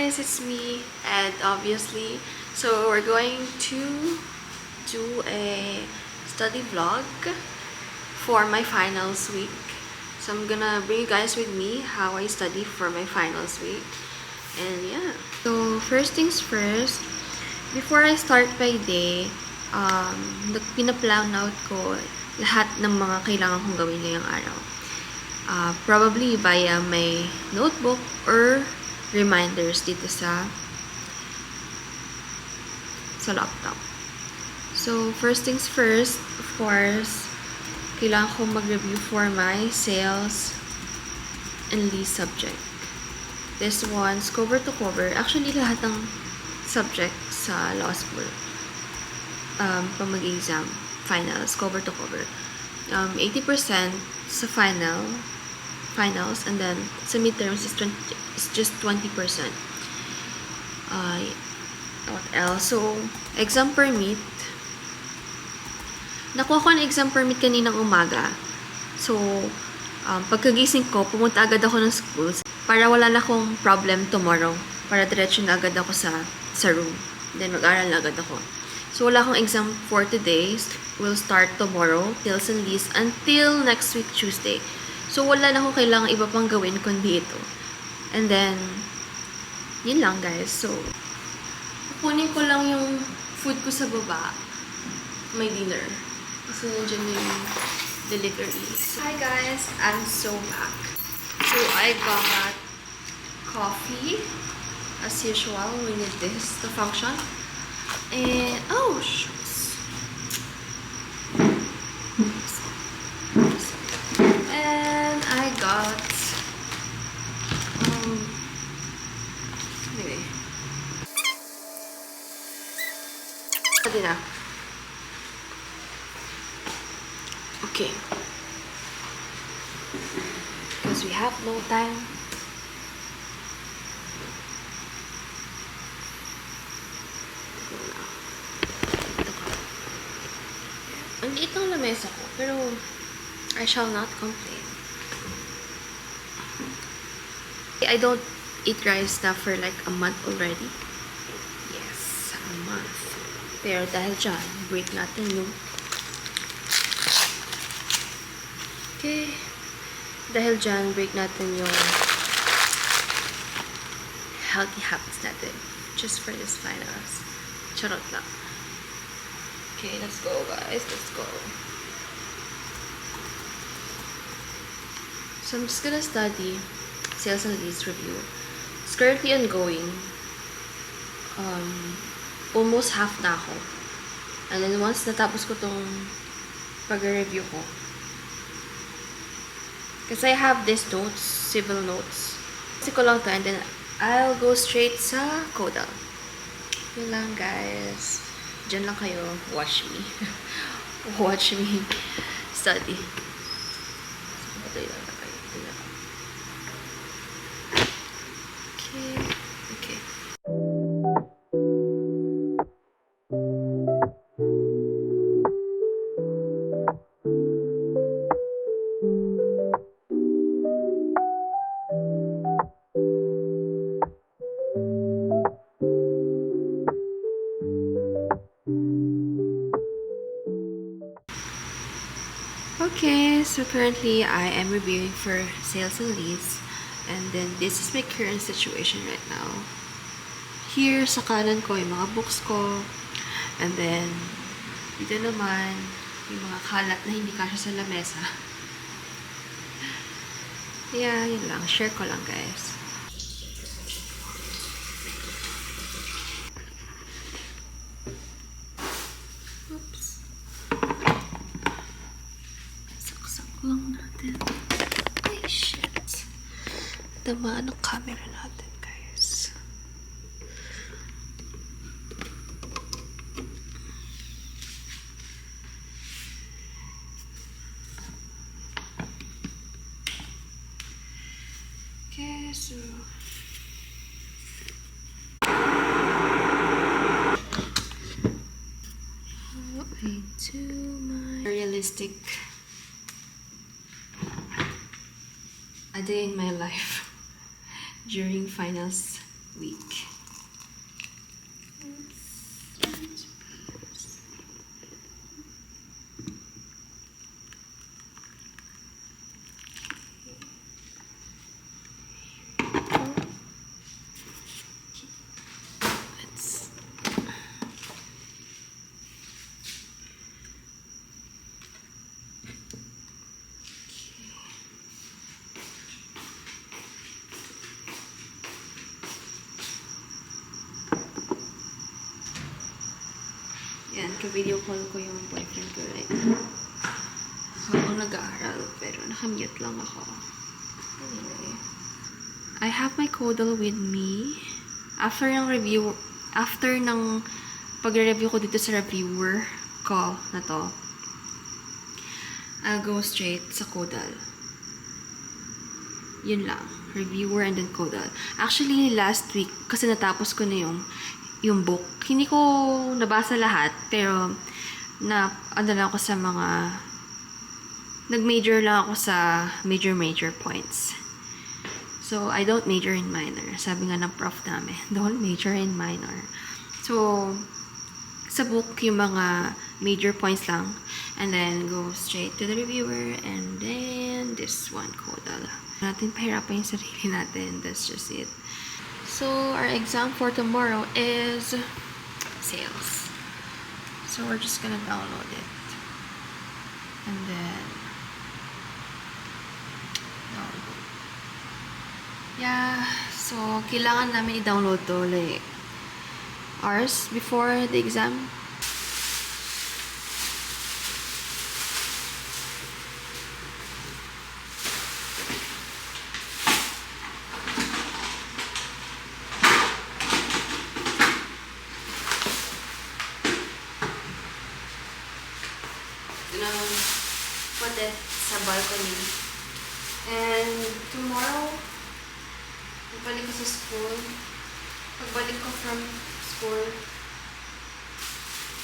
guys, it's me, and obviously, so we're going to do a study vlog for my finals week. So I'm gonna bring you guys with me how I study for my finals week. And yeah. So first things first, before I start my day, pinaplan out ko lahat ng mga kailangan kong gawin ngayong araw. Probably via my notebook or reminders dito sa laptop. So, first things first, of course, kailangan ko mag-review for my sales and lease subject. This one's cover to cover. Actually, lahat ng subject sa law school. Pag mag-exam, finals, cover to cover. 80% sa finals, and then sa midterms is just 20%. What else? So, exam permit. Nakuha ko ng exam permit kaninang umaga. So, pagkagising ko, pumunta agad ako ng school para wala na akong problem tomorrow. Para diretso na agad ako sa room. Then, mag-aral na agad ako. So, wala akong exam for today. We'll start tomorrow, sales and lease, until next week, Tuesday. So, wala na akong kailangang iba pang gawin kundi ito. And then, yun lang guys. So, kukunin ko lang yung food ko sa baba. My dinner. Kasi nandiyan yung delivery. So, hi guys! I'm so back. So, I got coffee. As usual, we need this to function. And, oh, shucks. And I got anyway. Pwede na. Okay. Because we have no time. Ang liit ng lamesa ko, pero I shall not complain. I don't eat rice na for like a month already. Yes, a month. Pero dahil dyan, break natin yung dahil dyan, break natin yung healthy habits natin. Just for this finals. Charot lang. Okay, let's go guys. Let's go. So I'm just gonna study sales and lease review. It's currently ongoing. Almost half na ako. And then once natapos ko tong pag-review ko, kasi I have this notes, civil notes. Kasi ko lang to, and then I'll go straight sa Codal. Yun lang guys. Diyan lang kayo. Watch me. Watch me study. Okay. Okay. Okay, so currently I am reviewing for sales and lease, and then this is my current situation right now. Here sa kanan ko yung mga books ko, and then dito naman yung mga kalat na hindi kasya sa lamesa. Yeah, yun lang. Share ko lang guys. Oops. Lang natin. Ay, shit. Tamaan ang camera natin, guys. Okay, so to my realistic a day in my life during finals week. Yan, ka-video call ko yung boyfriend ko right now. Habang nag-aaral, pero nakamute lang ako. Anyway. I have my Kodal with me. After ng pagre-review ko dito sa reviewer ko na to, I'll go straight sa Kodal. Yun lang. Reviewer and then Kodal. Actually, last week, kasi natapos ko na yung book. Hindi ko nabasa lahat, pero ano lang ako sa mga nag-major lang ako sa major points. So, I don't major in minor. Sabi nga ng prof namin, don't major in minor. So, sa book, yung mga major points lang. And then, go straight to the reviewer. And then, this one, Kodal. Natin pahirapan yung sarili natin. That's just it. So, our exam for tomorrow is sales. So, we're just gonna download it. And then, download. Yeah, so, kailangan namin i-download to like hours before the exam. Put it sa balcony. And tomorrow, pagbalik ko sa school, pagbalik ko from school,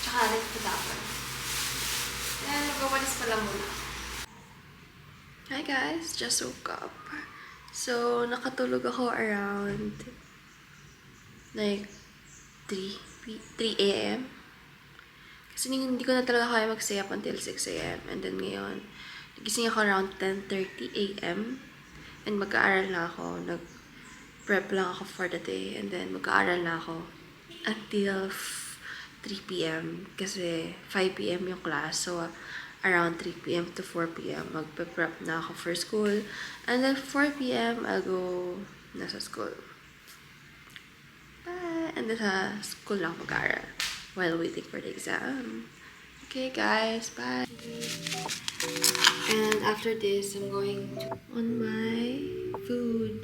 tsaka rin patapan. And magwawalis pala muna. Hi guys, just woke up. So, nakatulog ako around like 3 a.m. Kasi hindi ko na talaga kaya mag-stay up until 6 a.m. And then ngayon, nagising ako around 10:30 a.m. And mag-aaral na ako. Nag-prep lang ako for the day. And then mag-aaral na ako until 3 p.m. Kasi 5 p.m. yung class. So, around 3 p.m. to 4 p.m. magpe-prep na ako for school. And then 4 p.m. I'll go nasa school. Bye! And then sa school lang mag-aaral while waiting for the exam. Okay guys, bye! And after this, I'm going on my food.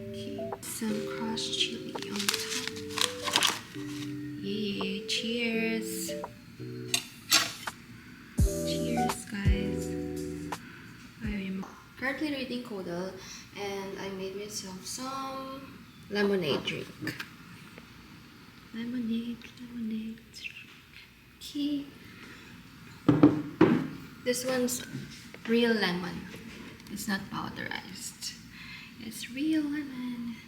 Okay, some crushed chili on top. Yay! Cheers! Cheers, guys! Currently reading Kodal, and I made myself some lemonade drink. Lemonade drink. Okay. This one's real lemon. It's not powderized. It's real lemon.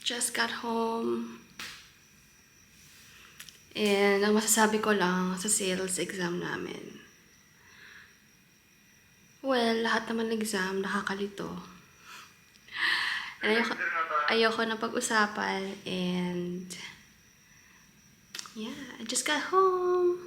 Just got home. And ang masasabi ko lang sa sales exam namin. Well, lahat naman ng exam nakakalito. And ayoko na pag-usapan. And yeah, I just got home.